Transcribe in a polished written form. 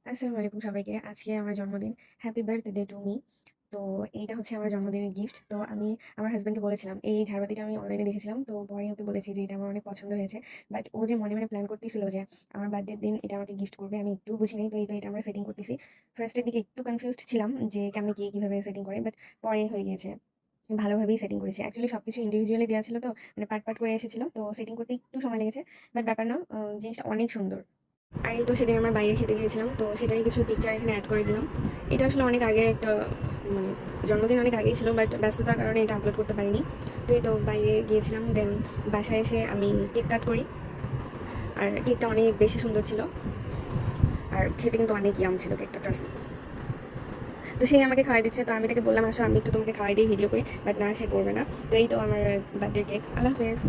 আসসালামু আলাইকুম সবাইকে। আজকে আমার জন্মদিন। Happy birthday to me. তো এইটা হচ্ছে আমার জন্মদিনের গিফট। তো আমি আমার হাসব্যান্ডকে বলেছিলাম, এই ঝাড়বাতিটা আমি অনলাইনে দেখেছিলাম। তো পরে ওকে বলেছি যে এটা আমার অনেক পছন্দ হয়েছে। বাট ও যে মনে প্ল্যান করতেছিল যে আমার বার্থডের দিন এটা আমাকে গিফট করবে, আমি একটুও বুঝি নাই। তো এটা আমরা সেটিং করতেছি। ফার্স্টের দিকে একটু কনফিউজড ছিলাম যে কেমনে কি কিভাবে সেটিং করে। বাট পরে হয়ে গিয়েছে। ভালোভাবেই সেটিং করেছি। অ্যাকচুয়ালি সবকিছু ইন্ডিভিজুয়ালি দেওয়া ছিল, তো মানে পার্ট করে এসেছিল। তো সেটিং করতে একটু সময় লেগেছে। বাট ব্যাপার না, জিনিসটা অনেক সুন্দর। আর এই তো সেদিন আমরা বাইরে খেতে গিয়েছিলাম, তো সেটারই কিছু পিকচার এখানে অ্যাড করে দিলাম। এটা আসলে অনেক আগের একটা মানে জন্মদিন অনেক আগেই ছিল, বাট ব্যস্ততার কারণে এটা আপলোড করতে পারিনি। তো এই তো বাইরে গিয়েছিলাম, দেন বাসায় এসে আমি কেক কাট করি। আর কেকটা অনেক বেশি সুন্দর ছিল, আর খেতে কিন্তু অনেক ইয়াম ছিল কেকটা, ট্রাস্ট মি। তো সে আমাকে খাওয়াই দিচ্ছে, তো আমি তাকে বললাম আসো আমি একটু তোমাকে খাওয়াই দিই, ভিডিও করি। বাট না, সে করবে না। তো এই তো আমার বার্থডে কেক। আল্লাহ হাফেজ।